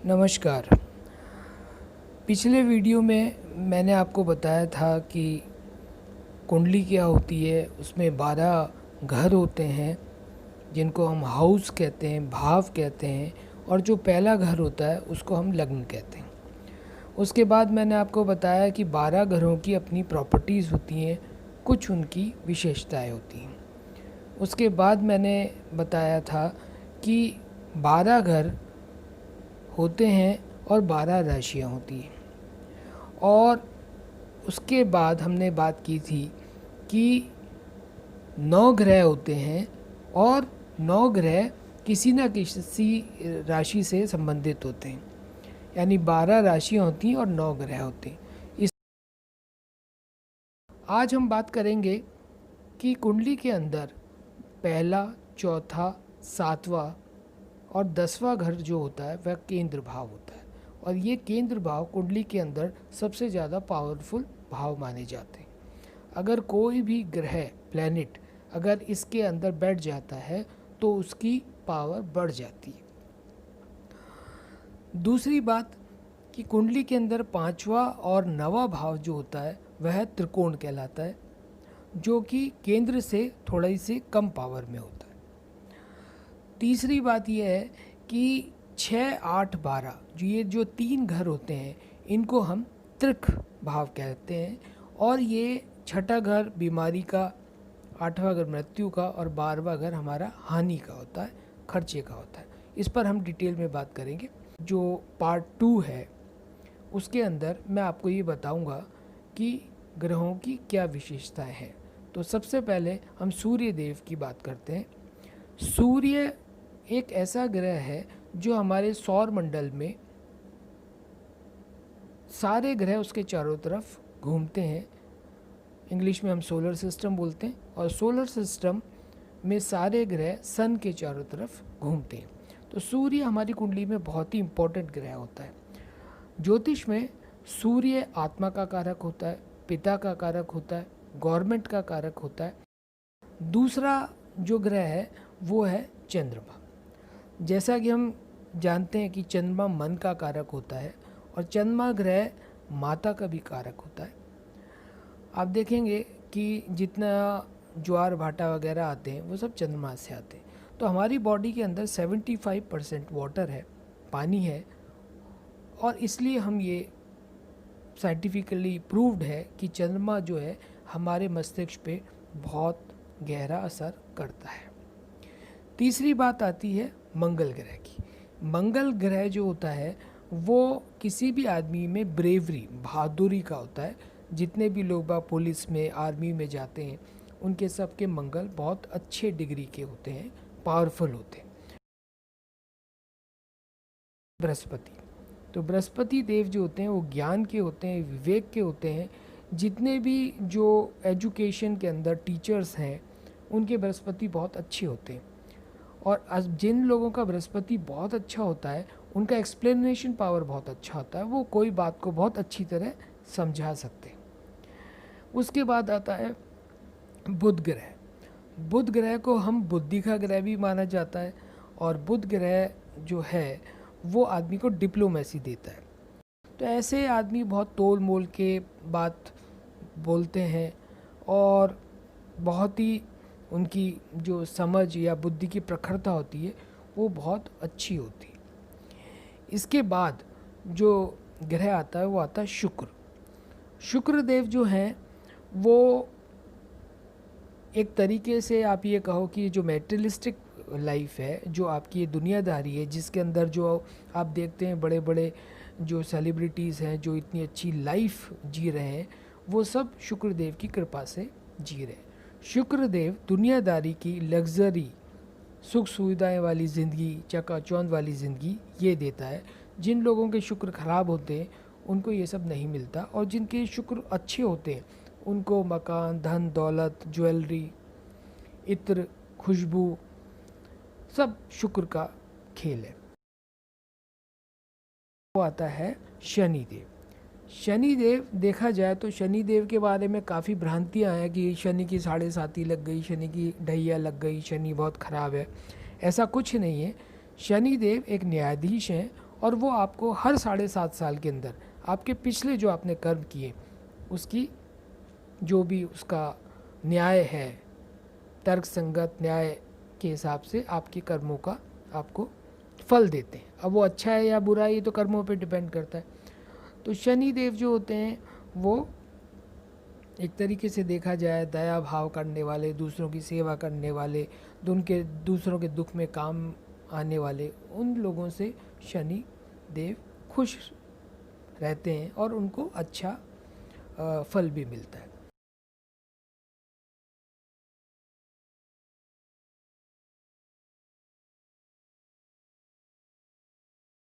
नमस्कार। पिछले वीडियो में मैंने आपको बताया था कि कुंडली क्या होती है। उसमें 12 घर होते हैं जिनको हम हाउस कहते हैं, भाव कहते हैं, और जो पहला घर होता है उसको हम लग्न कहते हैं। उसके बाद मैंने आपको बताया कि 12 घरों की अपनी प्रॉपर्टीज़ होती हैं, कुछ उनकी विशेषताएं होती हैं। उसके बाद मैंने बताया था कि 12 घर होते हैं और 12 राशियाँ होती हैं। और उसके बाद हमने बात की थी कि 9 ग्रह होते हैं और 9 ग्रह किसी न किसी राशि से संबंधित होते हैं, यानी 12 राशियाँ होती हैं और 9 ग्रह होते हैं। इस आज हम बात करेंगे कि कुंडली के अंदर पहला, चौथा, सातवां और 10वां घर जो होता है वह केंद्र भाव होता है, और ये केंद्र भाव कुंडली के अंदर सबसे ज़्यादा पावरफुल भाव माने जाते हैं। अगर कोई भी ग्रह, प्लैनेट अगर इसके अंदर बैठ जाता है तो उसकी पावर बढ़ जाती है। दूसरी बात कि कुंडली के अंदर 5वां और 9वां भाव जो होता है वह त्रिकोण कहलाता है, जो कि केंद्र से थोड़ा ही से कम पावर में होता है। तीसरी बात यह है कि 6, 8, 12 जो 3 घर होते हैं इनको हम त्रिक भाव कहते हैं, और ये छठा घर बीमारी का, 8वां घर मृत्यु का और 12वां घर हमारा हानि का होता है, खर्चे का होता है। इस पर हम डिटेल में बात करेंगे। जो पार्ट 2 है उसके अंदर मैं आपको ये बताऊंगा कि ग्रहों की क्या विशेषताएं हैं। तो सबसे पहले हम सूर्य देव की बात करते हैं। सूर्य एक ऐसा ग्रह है जो हमारे सौर मंडल में सारे ग्रह उसके चारों तरफ घूमते हैं। इंग्लिश में हम सोलर सिस्टम बोलते हैं, और सोलर सिस्टम में सारे ग्रह सन के चारों तरफ घूमते हैं। तो सूर्य हमारी कुंडली में बहुत ही इम्पोर्टेंट ग्रह होता है। ज्योतिष में सूर्य आत्मा का कारक होता है, पिता का कारक होता है, गवर्नमेंट का कारक होता है। दूसरा जो ग्रह है वो है चंद्रमा। जैसा कि हम जानते हैं कि चंद्रमा मन का कारक होता है, और चंद्रमा ग्रह माता का भी कारक होता है। आप देखेंगे कि जितना ज्वार भाटा वगैरह आते हैं वो सब चंद्रमा से आते हैं। तो हमारी बॉडी के अंदर 75% वाटर है, पानी है, और इसलिए हम ये साइंटिफिकली प्रूव्ड है कि चंद्रमा जो है हमारे मस्तिष्क पे बहुत गहरा असर करता है। तीसरी बात आती है मंगल ग्रह की। मंगल ग्रह जो होता है वो किसी भी आदमी में ब्रेवरी, बहादुरी का होता है। जितने भी लोग पुलिस में, आर्मी में जाते हैं उनके सबके मंगल बहुत अच्छे डिग्री के होते हैं, पावरफुल होते हैं। बृहस्पति, तो बृहस्पति देव जो होते हैं वो ज्ञान के होते हैं, विवेक के होते हैं। जितने भी जो एजुकेशन के अंदर टीचर्स हैं उनके बृहस्पति बहुत अच्छे होते हैं, और जिन लोगों का बृहस्पति बहुत अच्छा होता है उनका एक्सप्लेनेशन पावर बहुत अच्छा होता है, वो कोई बात को बहुत अच्छी तरह समझा सकते हैं। उसके बाद आता है बुध ग्रह। बुध ग्रह को हम बुद्धि का ग्रह भी माना जाता है, और बुध ग्रह जो है वो आदमी को डिप्लोमेसी देता है। तो ऐसे आदमी बहुत तोल मोल के बात बोलते हैं, और बहुत ही उनकी जो समझ या बुद्धि की प्रखरता होती है वो बहुत अच्छी होती है। इसके बाद जो ग्रह आता है वो आता है शुक्र। शुक्र देव जो हैं वो एक तरीके से आप ये कहो कि जो मेटेरियलिस्टिक लाइफ है, जो आपकी ये दुनियादारी है, जिसके अंदर जो आप देखते हैं बड़े बड़े जो सेलिब्रिटीज़ हैं जो इतनी अच्छी लाइफ जी रहे हैं, वो सब शुक्रदेव की कृपा से जी रहे हैं। शुक्रदेव दुनियादारी की लग्जरी, सुख सुविधाएं वाली ज़िंदगी, चकाचौंध वाली ज़िंदगी ये देता है। जिन लोगों के शुक्र ख़राब होते हैं उनको ये सब नहीं मिलता, और जिनके शुक्र अच्छे होते हैं उनको मकान, धन दौलत, ज्वेलरी, इत्र, खुशबू, सब शुक्र का खेल है। वो आता है शनिदेव। शनिदेव देखा जाए तो शनिदेव के बारे में काफ़ी भ्रांतियाँ हैं कि शनि की 7.5 लग गई, शनि की ढैया लग गई, शनि बहुत ख़राब है। ऐसा कुछ नहीं है। शनिदेव एक न्यायाधीश हैं, और वो आपको हर 7.5 साल के अंदर आपके पिछले जो आपने कर्म किए उसकी जो भी उसका न्याय है, तर्क संगत न्याय के हिसाब से आपके कर्मों का आपको फल देते हैं। अब वो अच्छा है या बुरा है ये तो कर्मों पे डिपेंड करता है। तो शनि देव जो होते हैं वो एक तरीके से देखा जाए दया भाव करने वाले, दूसरों की सेवा करने वाले, दूसरों के दुख में काम आने वाले, उन लोगों से शनि देव खुश रहते हैं और उनको अच्छा फल भी मिलता है।